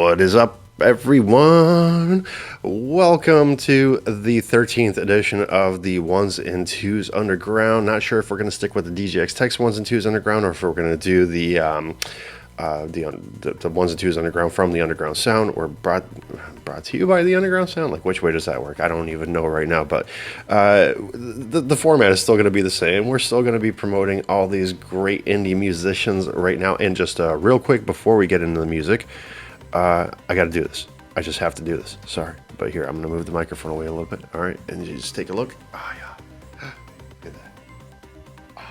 What is up, everyone? Welcome to the 13th edition of the 1's and 2's Underground. Not sure if we're going to stick with the DJX Text 1's and 2's Underground or if we're going to do the 1's and 2's Underground from the Underground Sound, or brought to you by the Underground Sound. Like, which way does that work? I don't even know right now, but the format is still going to be the same. We're still going to be promoting all these great indie musicians right now. And just real quick before we get into the music, I got to do this. I just have to do this. Sorry, but here, I'm going to move the microphone away a little bit. All right, and you just take a look. Oh, yeah. Look at that.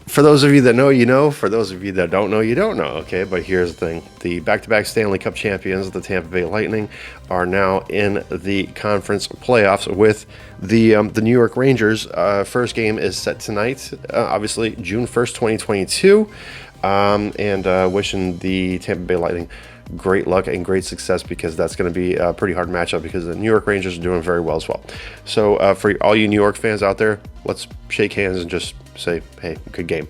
For those of you that know, you know. For those of you that don't know, you don't know, okay? But here's the thing. The back-to-back Stanley Cup champions, the Tampa Bay Lightning, are now in the conference playoffs with the New York Rangers. First game is set tonight, obviously, June 1st, 2022. And wishing the Tampa Bay Lightning great luck and great success, because that's going to be a pretty hard matchup, because the New York Rangers are doing very well as well. So for all you New York fans out there, let's shake hands and just say, hey, good game.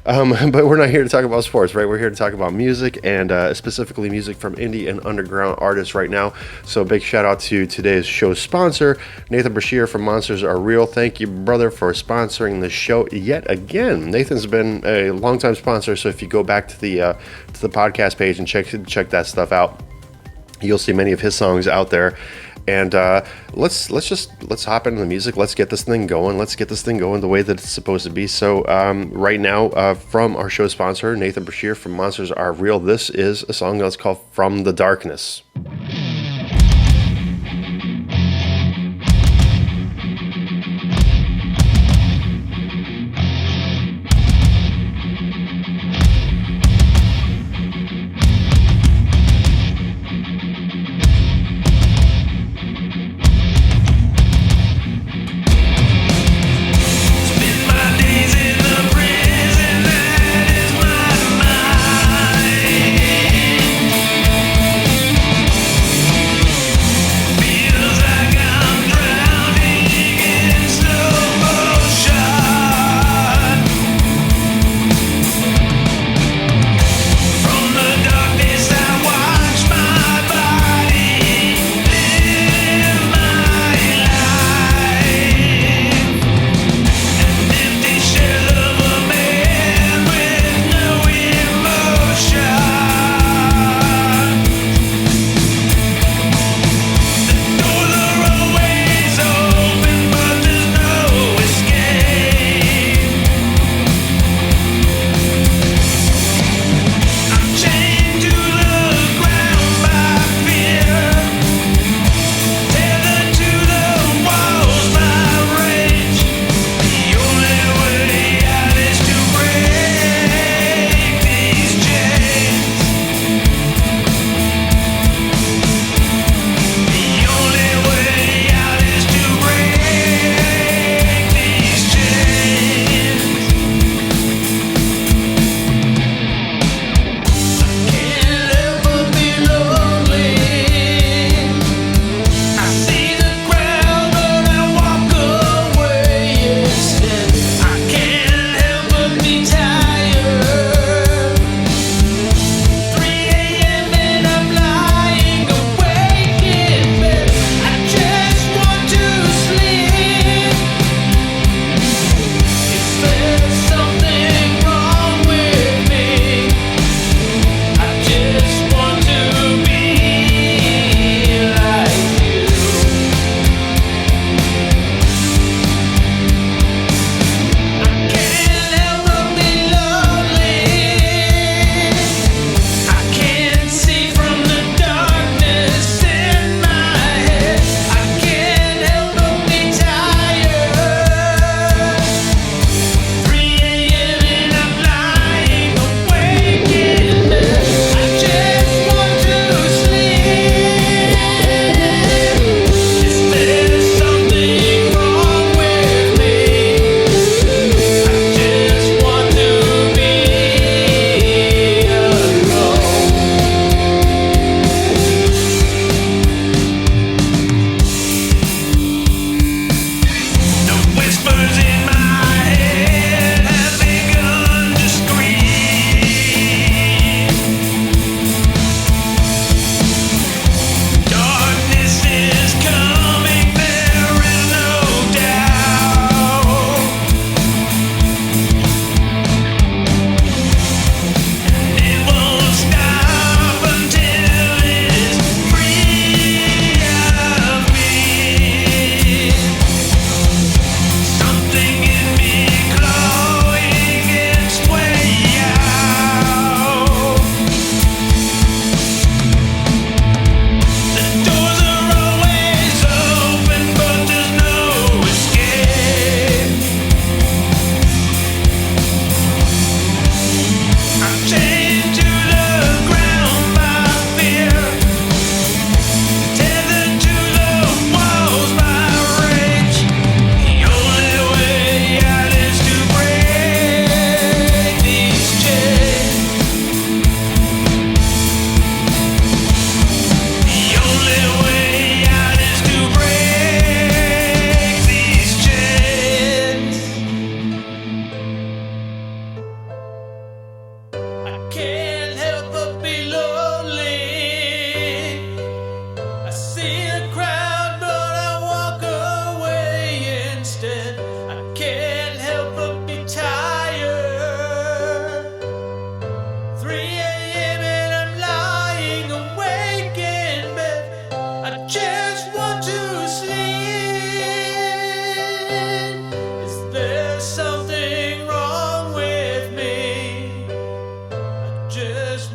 But we're not here to talk about sports, right? We're here to talk about music, and specifically music from indie and underground artists right now. So big shout out to today's show sponsor, Nathan Brashear from Monsters Are Real. Thank you, brother, for sponsoring the show yet again. Nathan's been a longtime sponsor, so if you go back to the podcast page and check that stuff out, you'll see many of his songs out there. And let's hop into the music. Let's get this thing going. Let's get this thing going the way that it's supposed to be. So right now, from our show sponsor, Nathan Brashear from Monsters Are Real, this is a song that's called From the Darkness.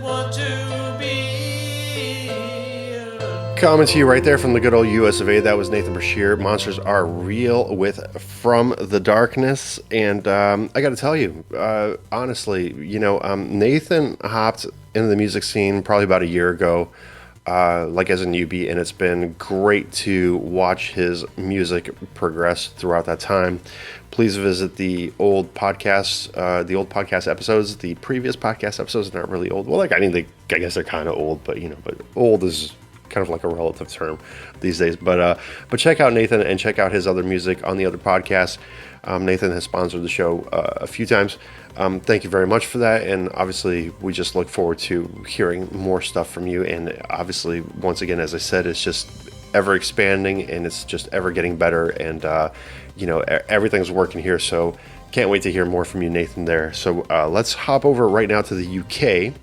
want to be. Coming to you right there from the good old US of A. That was Nathan Brashear. Monsters Are Real with From the Darkness. And I got to tell you, honestly, Nathan hopped into the music scene probably about a year ago, like as a newbie, and it's been great to watch his music progress throughout that time. Please visit the old podcast episodes. The previous podcast episodes are not really old. Well, I guess they're kind of old, but old is kind of like a relative term these days. But check out Nathan and check out his other music on the other podcasts. Nathan has sponsored the show a few times. Thank you very much for that. And obviously, we just look forward to hearing more stuff from you. And obviously, once again, as I said, it's just ever expanding and it's just ever getting better. And, everything's working here. So can't wait to hear more from you, Nathan, there. So let's hop over right now to the UK.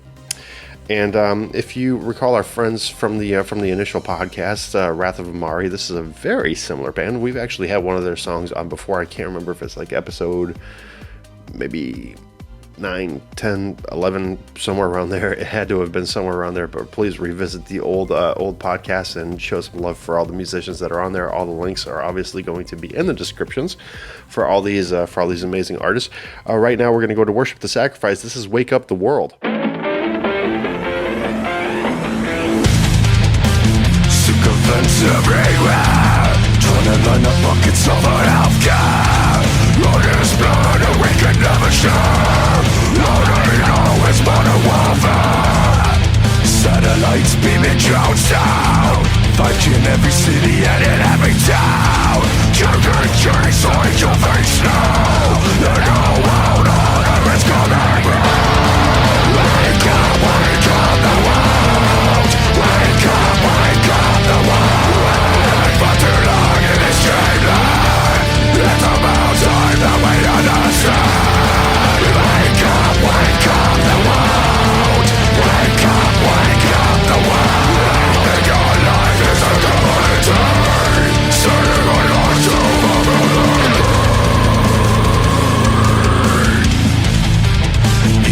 And if you recall our friends from the initial podcast, Wrath of Amari, this is a very similar band. We've actually had one of their songs on before. I can't remember if it's like episode maybe 9, 10, 11, somewhere around there. It had to have been somewhere around there, but please revisit the old podcast and show some love for all the musicians that are on there. All the links are obviously going to be in the descriptions for all these amazing artists. Right now, we're going to go to Worship the Sacrifice. This is Wake Up the World. Everywhere, trying to line up buckets of our healthcare. Lord is blood, and we can never share. Lord, I know it's modern warfare. Satellites beaming drones down, 5G in every city and in every town. Children journey, so your face now. Let go out, honor is coming round. Wake up the world. Wake up the world. For too long in this dreamland, it's about time that we understand. Wake up the world. Wake up the world. And your life is a commodity, setting our lives to vulnerability.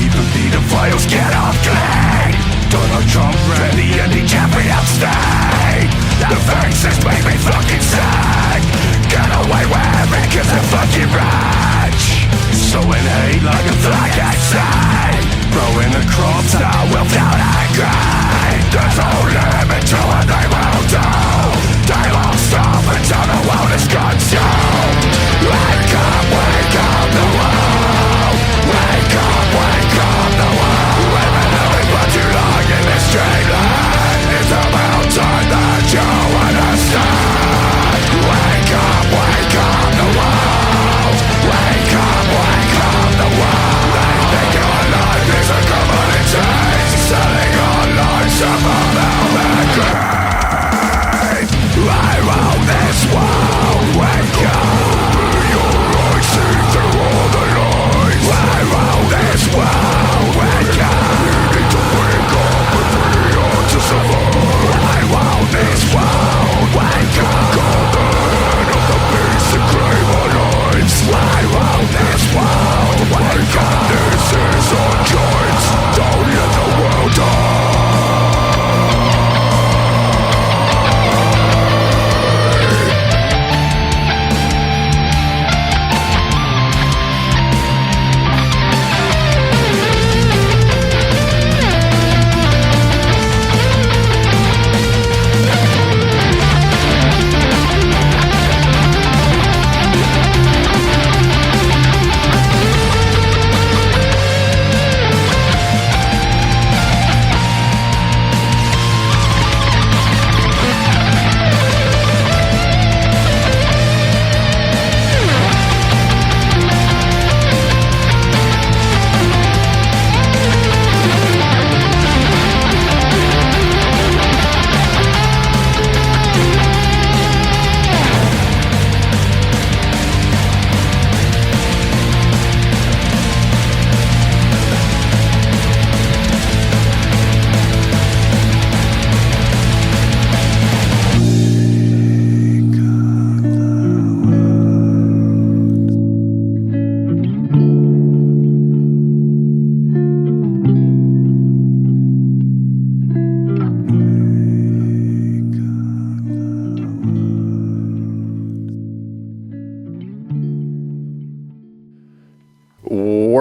Even pedophiles get off clean. Donald Trump ran the ending Jeffrey Epstein. The faces make me fucking sick. Get away with it cause they're fucking rich. Sowing hate like a flag at sea. Growing the crops that will down and grind. There's no limit to what they will do. They won't stop until the world is consumed. Wake up the world. Wake up the world. We've been living for too long in this dreamland. It's about time that you understand. Wake up the world. Wake up the world. They think your life is a commodity,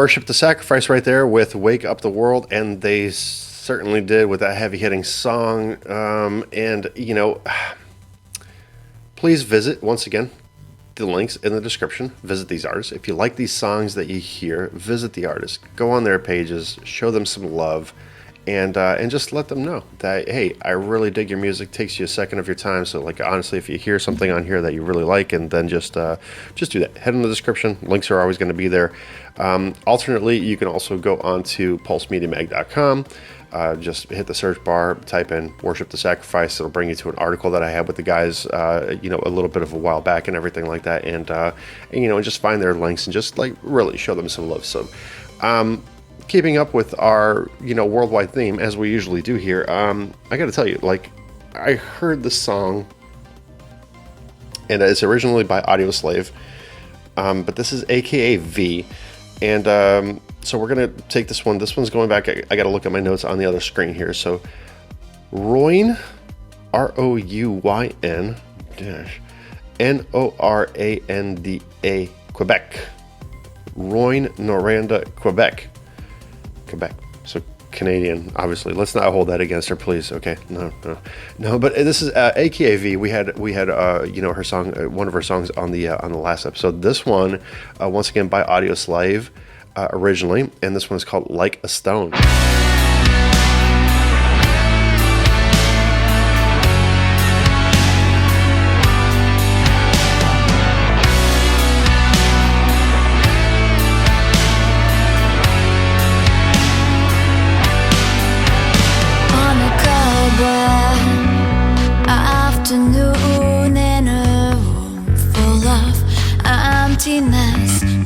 Worship the Sacrifice right there with Wake Up the World, and they certainly did with that heavy-hitting song. And, you know, please visit, once again, the links in the description. Visit these artists. If you like these songs that you hear, visit the artists. Go on their pages, show them some love, and just let them know that, hey, I really dig your music. Takes you a second of your time. So, like, honestly, if you hear something on here that you really like, and then just do that. Head in the description. Links are always going to be there. Alternately, you can also go on to pulsemediamag.com. Just hit the search bar, type in Worship the Sacrifice. It'll bring you to an article that I had with the guys, a little bit of a while back and everything like that. And just find their links and just, like, really show them some love. So, keeping up with our, worldwide theme, as we usually do here, I got to tell you, like, I heard the song, and it's originally by Audioslave, but this is AKA V, and so we're going to take this one. This one's going back. I got to look at my notes on the other screen here. So, Royn, ROUYN NORANDA, Quebec. Royn, Noranda, Quebec. So Canadian, obviously. Let's not hold that against her, please. Okay, no. But this is AKAV. We had her song, one of her songs on the last episode. This one, once again by Audioslave, originally, and this one is called Like a Stone.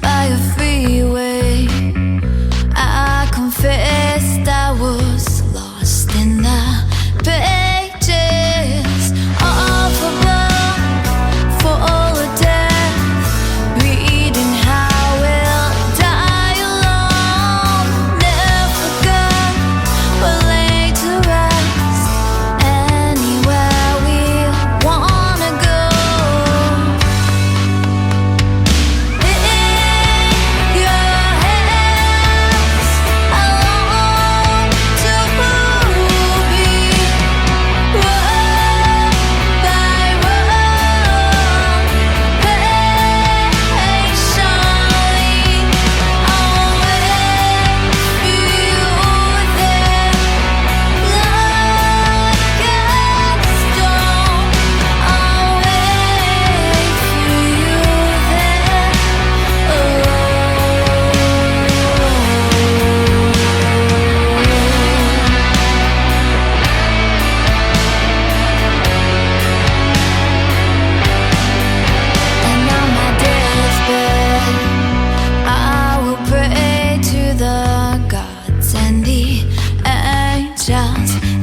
By a freeway, I confessed I was lost in the pages of a book full of death, reading how we'll die alone. Never go, we're laid to rest anywhere we wanna go.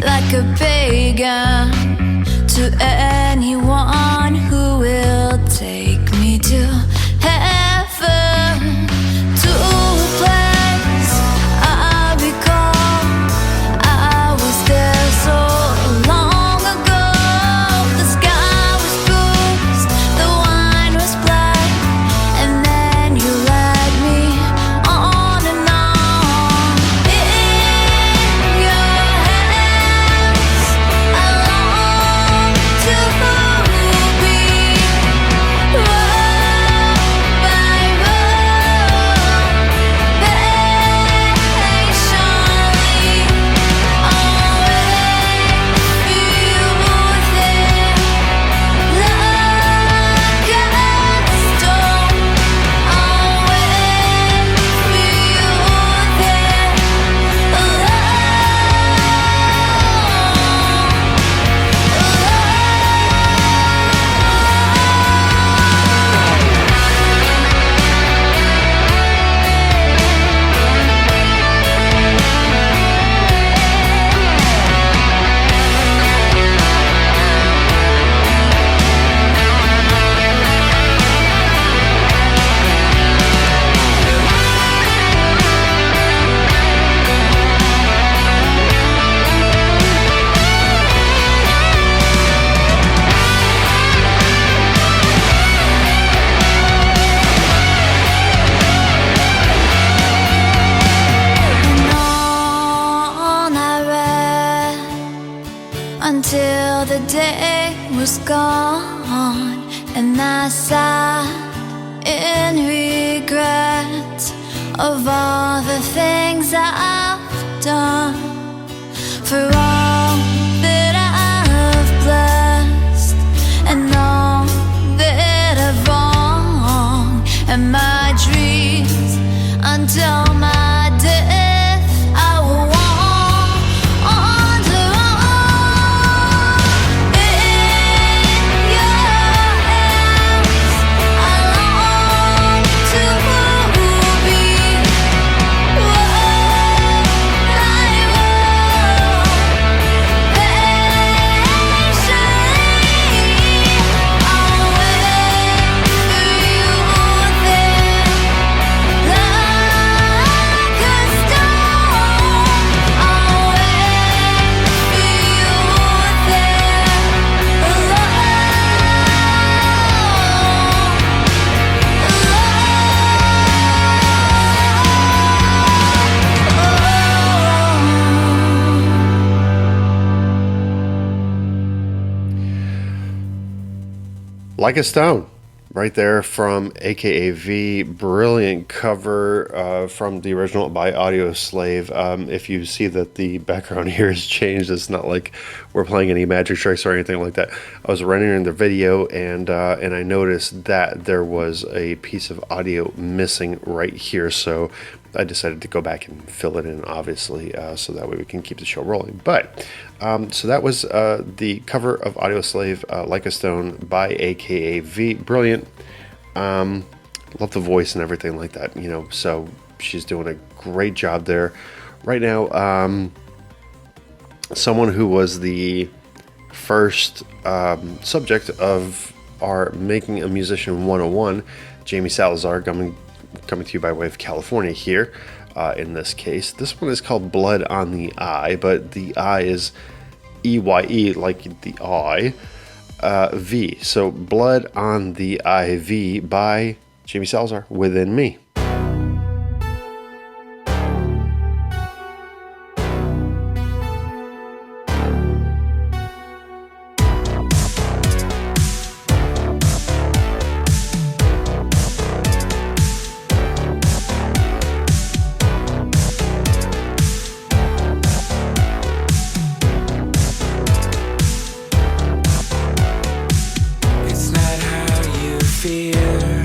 Like a pagan to anyone who will take me to heaven, to a place I recall. I was there so long ago. The sky was bruised, the wine was black, and then you led me on and on. In your hands, I long to until the day was gone, and I sat in regret of all the things I've done, for all that I've blessed and all that I've wronged, and my dreams until my death I will walk on to in your hands. I long to be what I will patiently. I'll wait for you there like a stone. I'll wait for you there Like a Stone, right there from AKAV. Brilliant cover from the original by Audio Slave. If you see that the background here has changed, it's not like we're playing any magic tricks or anything like that. I was rendering the video and I noticed that there was a piece of audio missing right here, so I decided to go back and fill it in, obviously, so that way we can keep the show rolling. But so that was the cover of Audio Slave, Like a Stone by AKAV. Brilliant. Love the voice and everything like that, you know, so she's doing a great job there. Right now, someone who was the first subject of our Making a Musician 101, Jamie Salazar, coming to you by way of California here. In this case, this one is called Blood on the Eye, but the I is EYE, like the I, V. So Blood on the IV by Jamie Salazar, Within Me. It's not how you feel.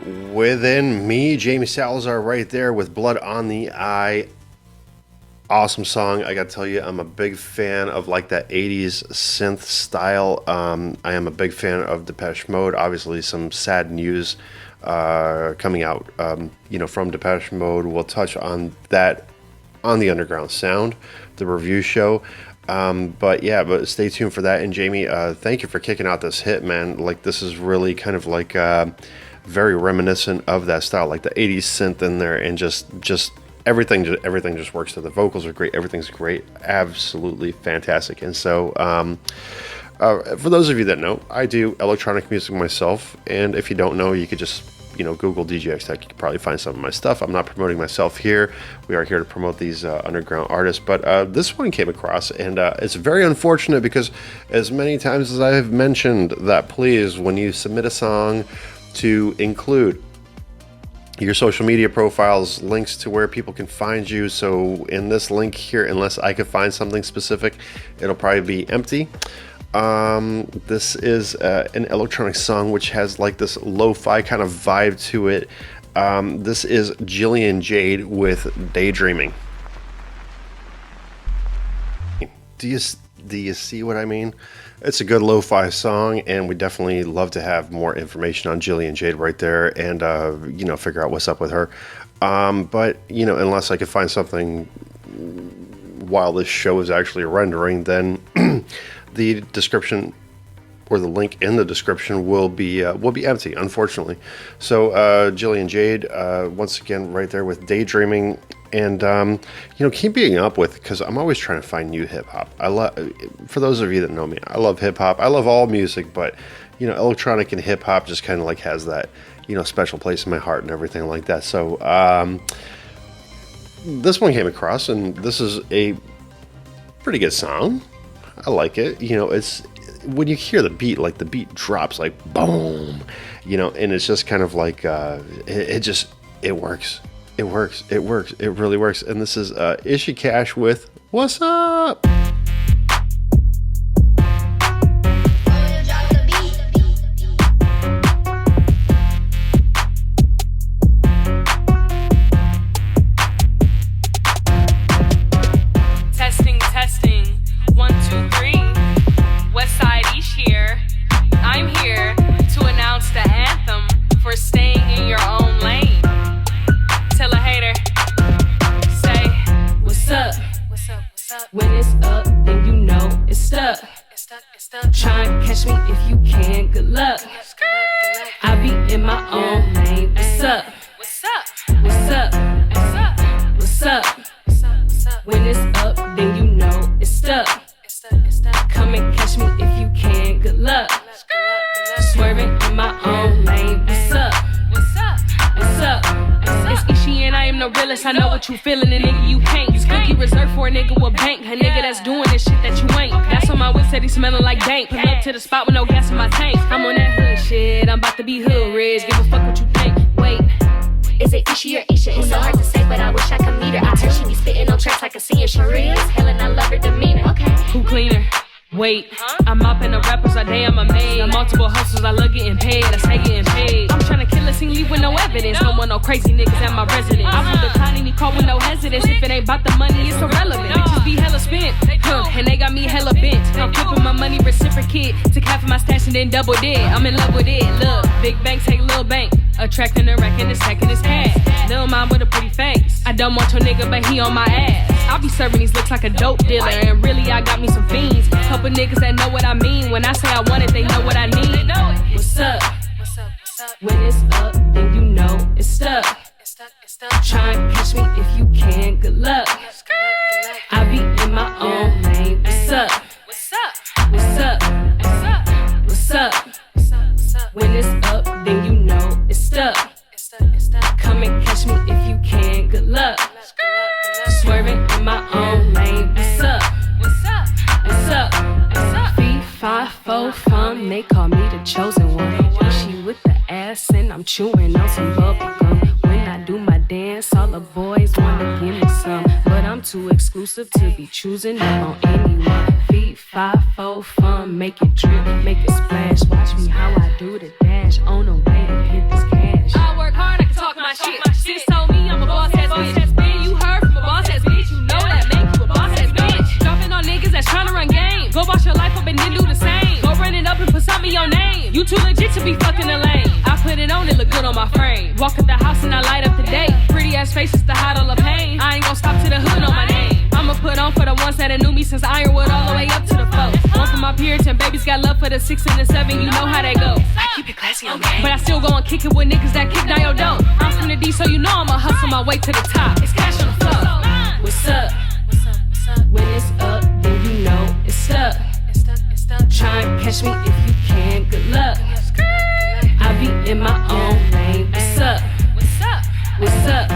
Within Me, Jamie Salazar right there with Blood on the Eye. Awesome song. I gotta tell you, I'm a big fan of like that 80s synth style. I am a big fan of Depeche Mode. Obviously, some sad news coming out from Depeche Mode. We'll touch on that on the Underground Sound, the review show. But stay tuned for that. And Jamie, thank you for kicking out this hit, man. Like, this is really kind of like very reminiscent of that style, like the 80s synth in there, and just everything just works. So the vocals are great, everything's great, absolutely fantastic. And so for those of you that know, I do electronic music myself, and if you don't know, you could just Google DJX Tech. You can probably find some of my stuff. I'm not promoting myself here. We are here to promote these underground artists. But this one came across, and it's very unfortunate because as many times as I have mentioned that, please, when you submit a song, to include your social media profiles, links to where people can find you. So in this link here, unless I could find something specific, it'll probably be empty. This is an electronic song which has like this lo-fi kind of vibe to it. This is Jillian Jade with Daydreaming. Do you see what I mean? It's a good lo-fi song, and we definitely love to have more information on Jillian Jade right there, and figure out what's up with her. But unless I could find something while this show is actually rendering, then the description or the link in the description will be empty, unfortunately. So Jillian Jade, once again, right there with Daydreaming, and keep being up with, because I'm always trying to find new hip hop. For those of you that know me, I love hip hop. I love all music, but electronic and hip hop just kind of like has that special place in my heart and everything like that. So this one came across, and this is a pretty good song. I like it. It's when you hear the beat, like the beat drops like boom, and it's just kind of like it works. It works. It really works. And this is Ishi Cash with What's Up? Testing. 1, 2, 3. Westside Ish here. I'm here to announce the anthem for staying in your own lane. Tell a hater, say, what's up? When it's up, then you know it's stuck. Try and catch me if you can, good luck. I be in my own lane. What's up? When it's up, then you know it's stuck. Come and catch me if you can, good luck. Swerving in my own lane. What's up? It's Ishi and I am no realist. I know what you feeling, and nigga you can't. This cookie reserved for a nigga with bank. A nigga that's doing this shit that you ain't. That's on my whip, said he smelling like dank. Pull up to the spot with no gas in my tank. I'm on that hood shit, I'm about to be hood rich. Give a fuck what you think. Wait, is it Ishi or Isha? It's so hard to say, but I wish I could meet her. I heard she be spitting on tracks, I can see her. She real as Helen, I love her demeanor. Okay. Who cleaner? Wait, I'm mopping the rappers, all day I'm a maid. Got multiple hustles, I love getting paid, I stay getting paid. I'm tryna kill a scene, leave with no evidence. Don't want no crazy niggas at my residence. I will decline any call with no hesitance. If it ain't about the money, it's irrelevant. Bitches be hella spent, and they got me hella bent. I'm flipping my money reciprocate. Took half of my stash and then doubled it. I'm in love with it, look. Big bank take little bank. Attracting a rack and the second is cash. Little mom with a pretty face. I don't want your nigga, but he on my ass. I be serving these looks like a dope dealer, and really I got me some fiends. Couple niggas that know what I mean. When I say I want it, they know what I need. What's up? When it's up, then you know it's stuck. Try and catch me if you can, good luck. I be in my own lane. What's up? When it's up, then you know it's stuck. Come and catch me if you can, good luck. Swerving in my own lane. What's up? Fee, 5, 4, fun. They call me the chosen one. She with the ass and I'm chewing on some bubble gum. When I do my dance, all the boys wanna give me some, but I'm too exclusive to be choosing up on anyone. Feet 5, 4, fun. Make it drip, make it splash. Watch me how I do the dash on the way to hit this cash. Too legit to be fucking the lane. I put it on, it look good on my frame. Walk at the house and I light up the day. Pretty ass faces to hide all the pain. I ain't gon' stop to the hood on my name. I'ma put on for the ones that knew me since Ironwood all the way up to the 4. One for my Puritan babies, got love for the 6 and the 7. You know how that go. I keep it classy on game. But I still go and kick it with niggas that kick down your door. I'm from the D, so you know I'ma hustle my way to the top. It's cash on the floor. What's up? When it's up, then you know it's stuck. Try and catch me if you can. Good luck. I be in my own lane. What's up? What's up?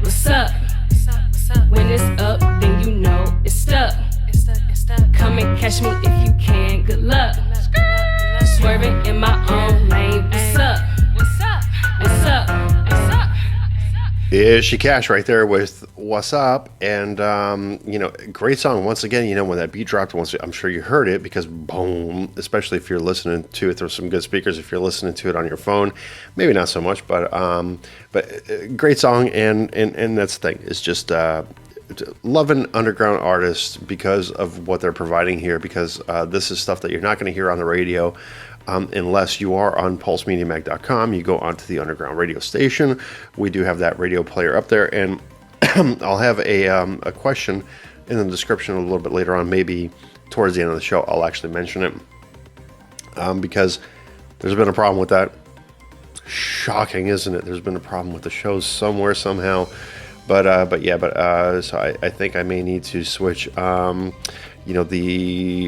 What's up? When it's up, then you know it's stuck. Come and catch me if you can. Good luck. Swerving in my own lane. What's up? What's up? Is She Cash right there with What's Up? And, great song. Once again, when that beat dropped, I'm sure you heard it because boom, especially if you're listening to it, there's some good speakers. If you're listening to it on your phone, maybe not so much, but great song. And that's the thing. It's just loving underground artists because of what they're providing here, because this is stuff that you're not going to hear on the radio. Unless you are on pulsemediamag.com, you go onto the underground radio station. We do have that radio player up there, and I'll have a question in the description a little bit later on. Maybe towards the end of the show, I'll actually mention it because there's been a problem with that. Shocking, isn't it? There's been a problem with the shows somewhere, somehow. So I think I may need to switch, the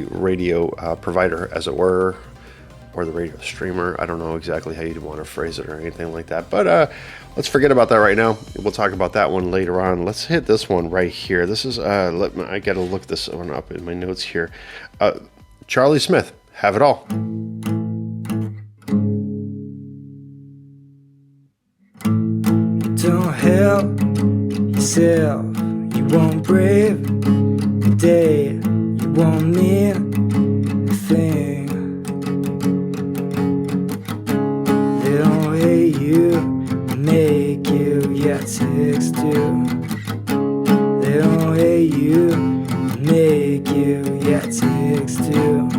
radio provider, as it were, or the radio streamer. I don't know exactly how you'd want to phrase it or anything like that. But let's forget about that right now. We'll talk about that one later on. Let's hit this one right here. This is, I got to look this one up in my notes here. Charlie Smith, Have It All. Don't help yourself. You won't brave the day. You won't mean a thing. They don't hate you, make you, yeah, text you. They don't hate you, make you, yeah, text you.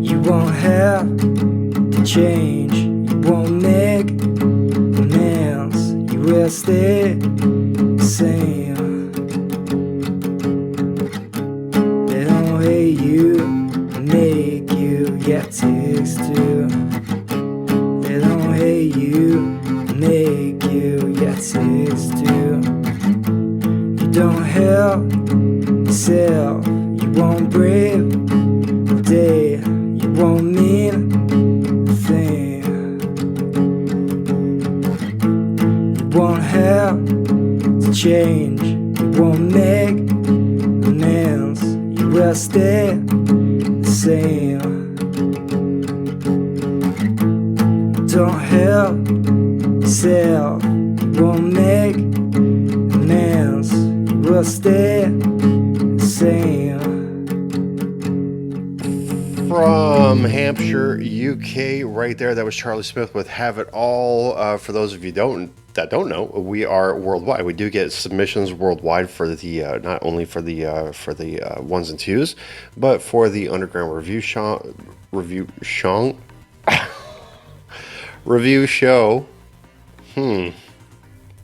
You won't have to change, you won't make amends, you will stay the same. They don't hate you, make you, yeah, text you. They don't hate you, make you, yeah, text you. You don't help yourself, you won't brave the day, you won't mean a thing. You won't have to change, you won't make amends, you will stay the same. Don't help yourself, you won't make amends, you will stay the same. From Hampshire, UK, right there. That was Charlie Smith with Have It All. For those of you that don't know, we are worldwide. We do get submissions worldwide for the not only for the 1's and 2's, but for the Underground Review show.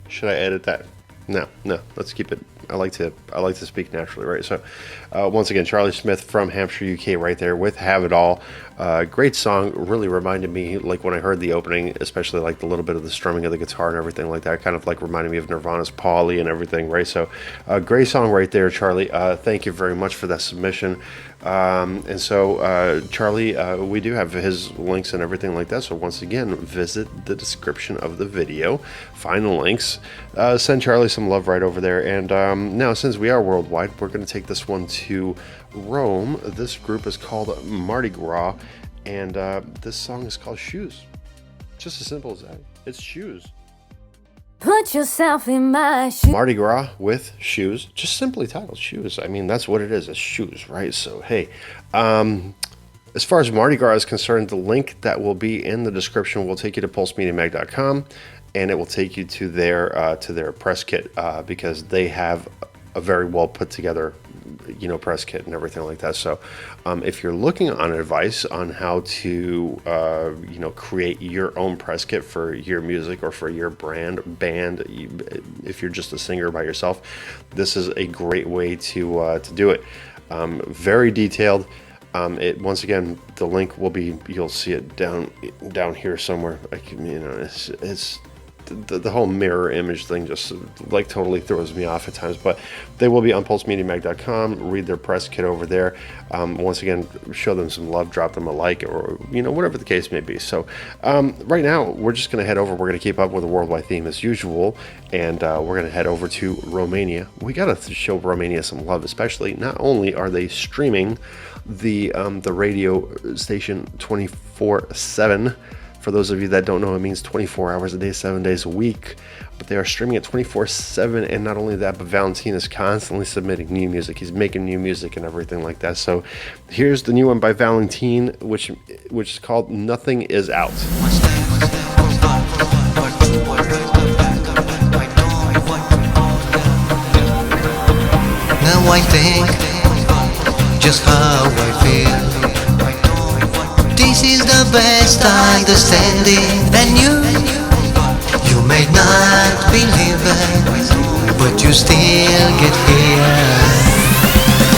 Should I edit that? No. Let's keep it. I like to speak naturally, right? So, once again, Charlie Smith from Hampshire, UK, right there with Have It All. Great song. Really reminded me, like when I heard the opening, especially like the little bit of the strumming of the guitar and everything like that, kind of like reminded me of Nirvana's Polly and everything, right? So, great song right there, Charlie. Thank you very much for that submission. Charlie, we do have his links and everything like that. So once again, visit the description of the video, find the links, send Charlie some love right over there. And now, since we are worldwide, we're going to take this one to Rome. This group is called Mardi Gras, and this song is called Shoes. Just as simple as that. It's Shoes. Put yourself in my shoes. Mardi Gras with Shoes, just simply titled Shoes. I mean, that's what it is, it's shoes, right? So, hey, as far as Mardi Gras is concerned, the link that will be in the description will take you to pulsemediamag.com, and it will take you to their press kit, because they have a very well put together, press kit and everything like that. So if you're looking on advice on how to, create your own press kit for your music or for your band, if you're just a singer by yourself, this is a great way to do it. Very detailed. Once again, the link will be, you'll see it down here somewhere. It's the whole mirror image thing just like totally throws me off at times, but they will be on pulsemediamag.com. Read their press kit over there. Once again, show them some love, drop them a like, or whatever the case may be. So right now we're just going to head over. We're going to keep up with the worldwide theme as usual, and we're going to head over to Romania. We got to show Romania some love, especially. Not only are they streaming the radio station 24/7. For those of you that don't know, it means 24 hours a day, 7 days a week. But they are streaming it 24/7, and not only that, but Valentin is constantly submitting new music. He's making new music and everything like that. So here's the new one by Valentin, which is called "Nothing Is Out." Now I think just how I feel. This is the best understanding. And you may not believe it, but you still get here.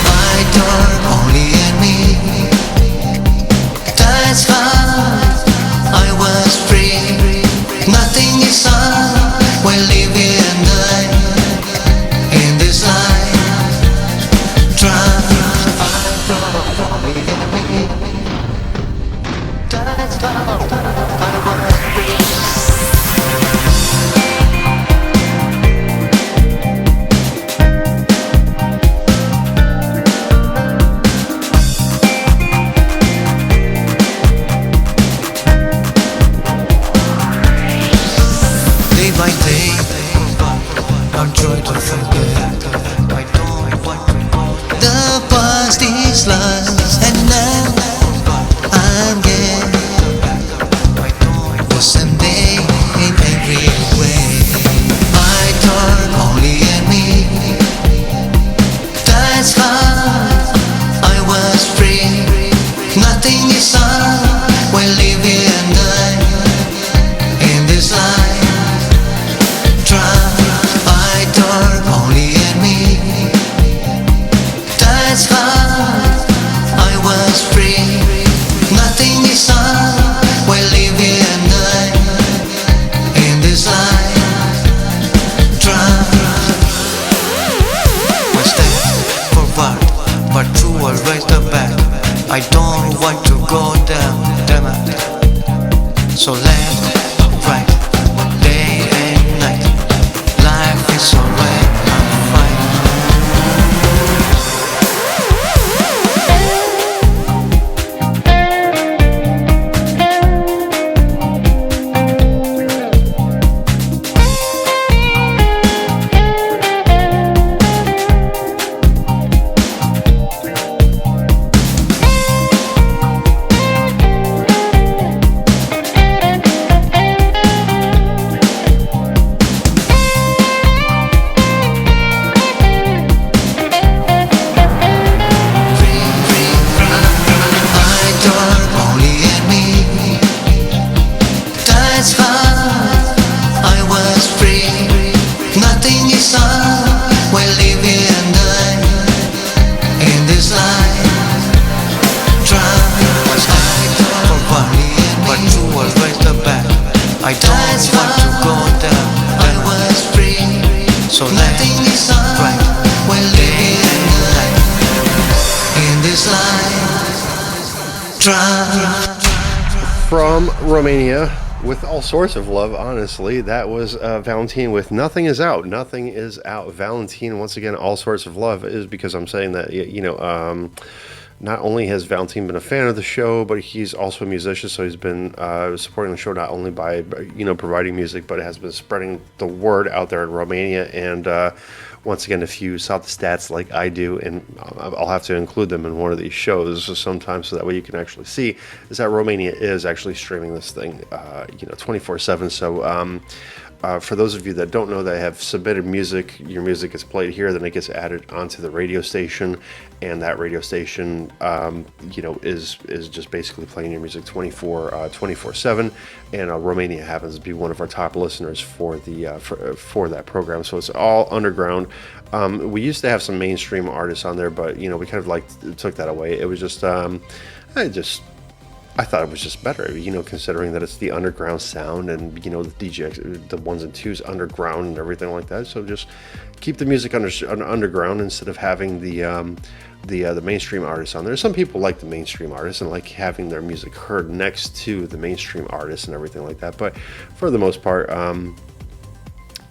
I don't only in me. That's how I was free. Nothing is on. We're living and dying in this life. Try. The past is lost, and now I'm getting the same day in every way. I turn only in me. That's how I was free. Nothing is on. We're living and dying in this life. Try. I turn only in me. That's how I was free. Nothing is on. We're living and dying in this life. Try. One step forward, but two always the back. I don't want to go down, damn it. So left, right, day and night. Life is alright, I'm fine. I don't want to go down. I was free, so nothing is right. We're living in this life. Try. From Romania, with all sorts of love, honestly, that was Valentin with "Nothing Is Out." Nothing is out. Valentin, once again, all sorts of love, is because I'm saying that, not only has Valentin been a fan of the show, but he's also a musician, so he's been supporting the show not only by, providing music, but it has been spreading the word out there in Romania. And once again, if you saw the stats like I do, and I'll have to include them in one of these shows sometimes so that way you can actually see, is that Romania is actually streaming this thing, 24/7. So for those of you that don't know, that have submitted music, your music is played here, then it gets added onto the radio station, and that radio station, is just basically playing your music 24/7. And Romania happens to be one of our top listeners for the for that program, so it's all underground. We used to have some mainstream artists on there, but we kind of took that away. It was just I thought it was just better, considering that it's the underground sound, and the DJ, the 1's and 2's underground and everything like that. So just keep the music underground instead of having the mainstream artists on there. Some people like the mainstream artists and like having their music heard next to the mainstream artists and everything like that. But for the most part,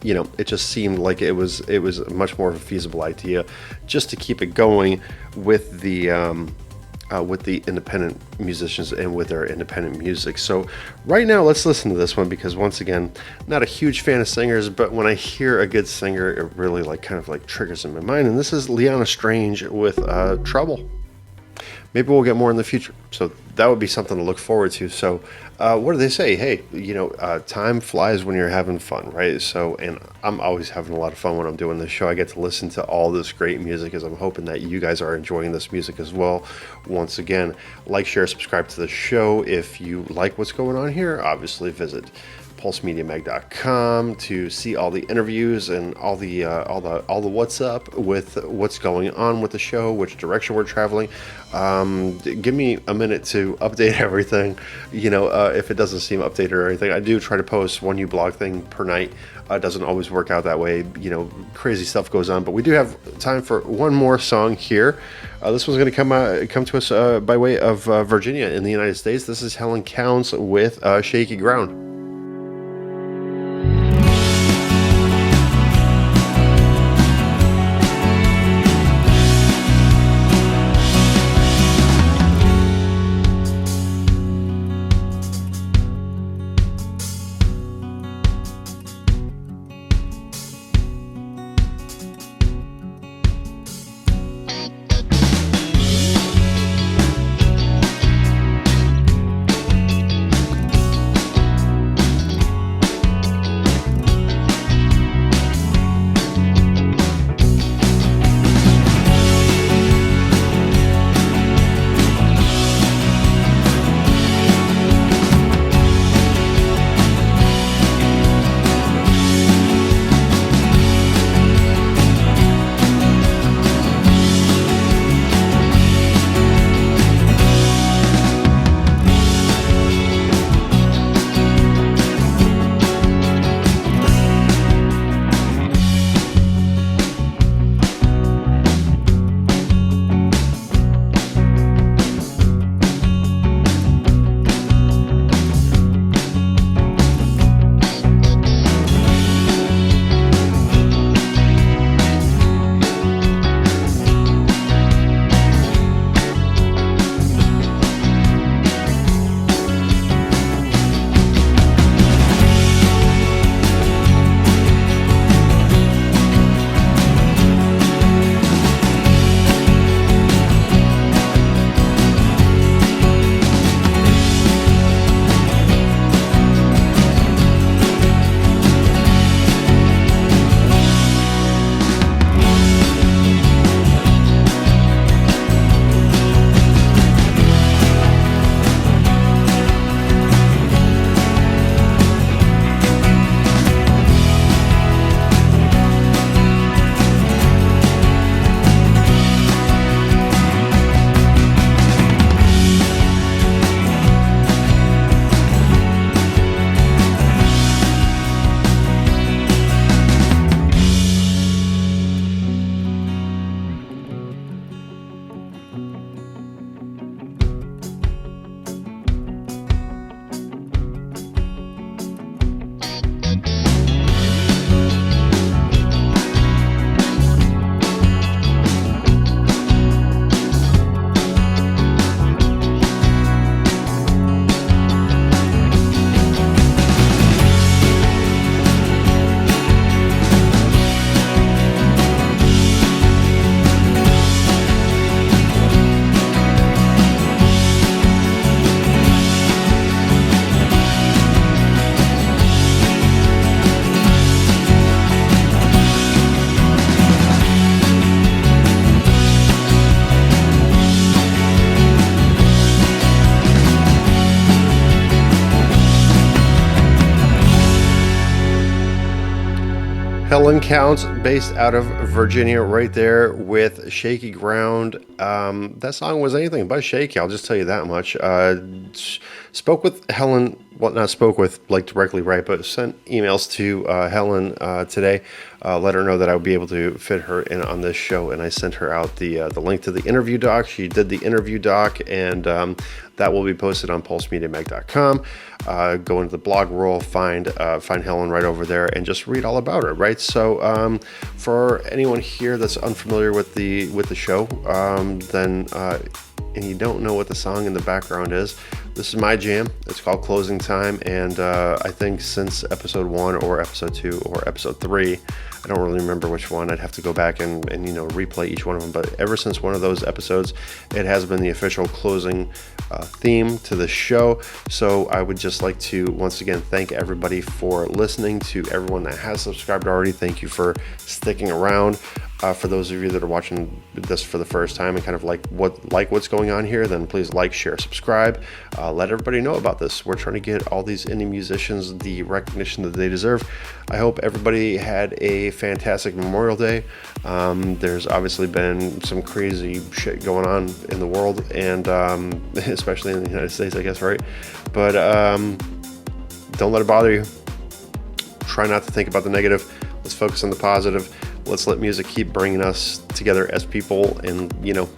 it just seemed like it was much more of a feasible idea just to keep it going with the independent musicians and with their independent music. So right now, let's listen to this one, because once again, not a huge fan of singers, but when I hear a good singer, it really kind of triggers in my mind. And this is Liana Strange with Trouble. Maybe we'll get more in the future, so that would be something to look forward to. So what do they say? Hey, time flies when you're having fun, right? So, and I'm always having a lot of fun when I'm doing this show. I get to listen to all this great music, as I'm hoping that you guys are enjoying this music as well. Once again, like, share, subscribe to the show. If you like what's going on here, obviously visit pulsemediamag.com to see all the interviews and all the what's up with what's going on with the show, which direction we're traveling. Give me a minute to update everything. If it doesn't seem updated or anything, I do try to post one new blog thing per night. It doesn't always work out that way. Crazy stuff goes on, but we do have time for one more song here. This one's going to come to us by way of Virginia in the United States. This is Helen Counts with Shaky Ground. Helen Counts, based out of Virginia, right there with Shaky Ground. That song was anything but shaky, I'll just tell you that much. Spoke with Helen, well, not spoke with, like directly, right, but sent emails to Helen today. Let her know that I would be able to fit her in on this show, and I sent her out the link to the interview doc. She did the interview doc, and that will be posted on pulsemediamag.com. Go into the blog roll, find Helen right over there, and just read all about her, right? So for anyone here that's unfamiliar with the show, then and you don't know what the song in the background is, this is my jam. It's called Closing Time, and I think since episode 1 or episode 2 or episode 3, I don't really remember which one. I'd have to go back and replay each one of them, but ever since one of those episodes, it has been the official closing theme to the show. So I would just like to once again thank everybody for listening. To everyone that has subscribed already, thank you for sticking around. For those of you that are watching this for the first time and kind of like what's going on here, then please like, share, subscribe. Let everybody know about this. We're trying to get all these indie musicians the recognition that they deserve. I hope everybody had a fantastic Memorial Day. There's obviously been some crazy shit going on in the world, and especially in the United States, I guess, right? But don't let it bother you. Try not to think about the negative. Let's focus on the positive. Let's let music keep bringing us together as people, and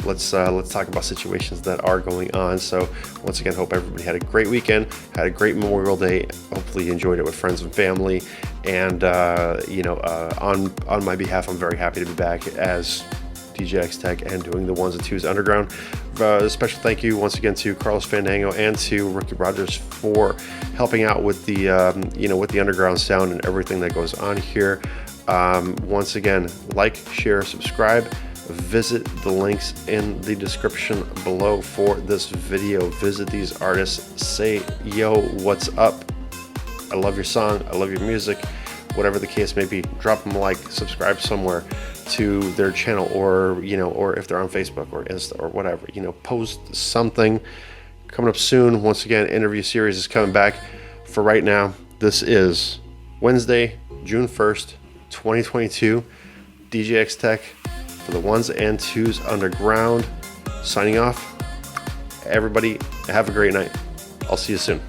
let's talk about situations that are going on. So once again, hope everybody had a great weekend, had a great Memorial Day. Hopefully you enjoyed it with friends and family. And on my behalf, I'm very happy to be back as DJ X Tech and doing the 1's and 2's Underground. Special thank you once again to Carlos Fandango and to Ricky Rogers for helping out with the with the underground sound and everything that goes on here. Once again, like, share, subscribe. Visit the links in the description below for this video. Visit these artists. Say, yo, what's up? I love your song. I love your music. Whatever the case may be, drop them a like, subscribe somewhere to their channel, or or if they're on Facebook or Insta or whatever, post something. Coming up soon. Once again, interview series is coming back. For right now, this is Wednesday, June 1st, 2022. DJ X Tech for the 1's and 2's Underground. Signing off. Everybody, have a great night. I'll see you soon.